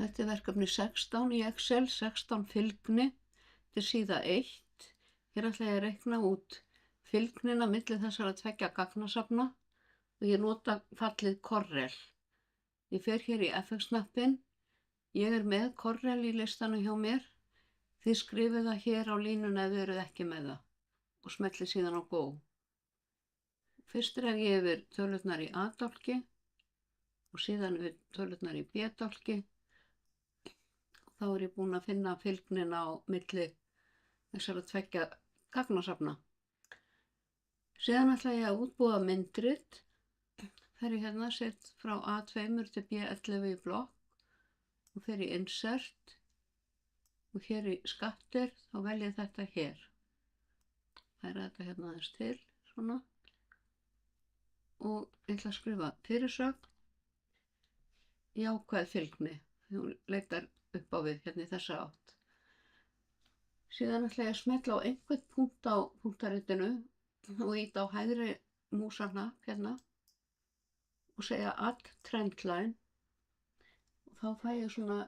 Þetta er verkefni 16 í Excel, 16 fylgni, þetta er síða 1. Hér ætla ég að reikna út fylgnina milli þessara tveggja gagnasafna og ég nota fallið Corel. Ég fer hér í FX-hnappinn, ég er með Corel í listanum hjá mér, þið skrifið það hér á línuna ef þið eruð ekki með það og smellið síðan á Go. Fyrst dreg ég yfir tölurnar í A-dálki og síðan yfir tölurnar í B-dálki. Þá er ég búin að finna fylgnina á milli þessara tveggja gagnasafna. Síðan ætla ég að útbúa myndrit. Fer ég hérna, set frá A2 til B11 í blokk og fer í Insert og hér í skattir þá vel ég þetta hér. Færa þetta hérna aðeins til, svona. Og ég ætla að skrifa fyrirsögn, jákvæð fylgni. Hún leitar upp á við hérna í þessa átt. Síðan ætla ég að smetla á einhvern punkt á punktaritinu og ýta á hægri músahnapp hérna og segja Add Trendline og þá fæ ég svona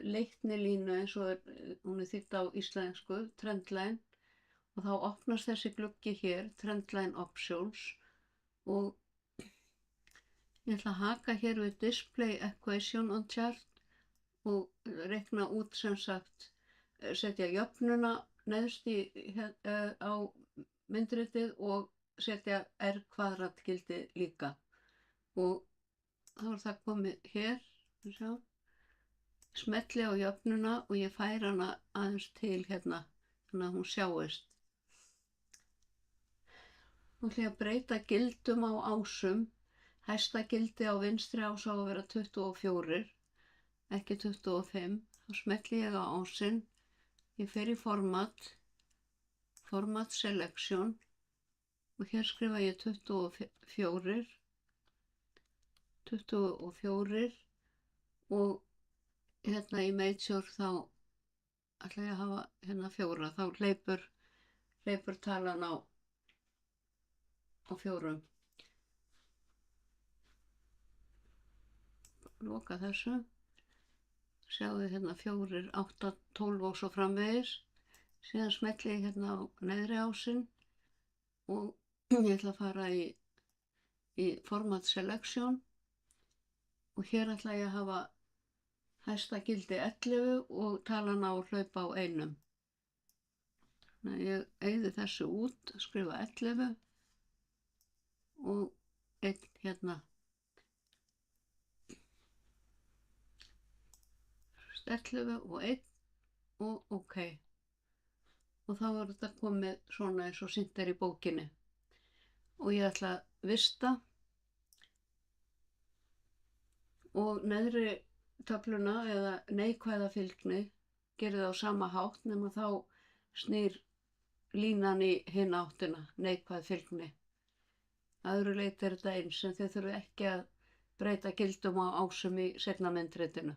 leiknilínu eins og hún er þýdd á íslensku, Trendline, og þá opnast þessi gluggi hér, Trendline Options, og ég ætla að haka hér við Display Equation on Chart og reikna út sem sagt, setja jöfnuna neðst á myndritið og setja R² gildi líka. Og þá er það komið hér, sjá, smelli á jöfnuna og ég færi hana aðeins til hérna, þannig að hún sjáist. Nú ætla ég að breyta gildum á ásum. Hæsta gildi á vinstri ás á að vera 24, ekki 25. Þá smelli ég á ásinn, ég fer í Format, Format Selection og hér skrifa ég 24 og hérna í Major þá ætla ég að hafa hérna 4, þá hleypur talan á 4. Loka þessu, sjáu þið hérna 4, 8, 12 og svo framvegis. Síðan smelli ég hérna á neðri ásinn og ég ætla að fara í Format Selection og hér ætla ég að hafa hæsta gildi 11 og talan á að hlaupa á 1. Þannig að ég eyði þessu út, skrifa 11 og 1 hérna. 11 og 1 og OK. Og þá er þetta komið svona eins og sýnt er í bókinni. Og ég ætla að vista og neðri töfluna eða neikvæða fylgni gerir það á sama hátt nema þá snýr línan í hina áttina, neikvæð fylgni. Að öðru leyti er þetta eins en þið þurfið ekki að breyta gildum á ásum í seinna myndritinu.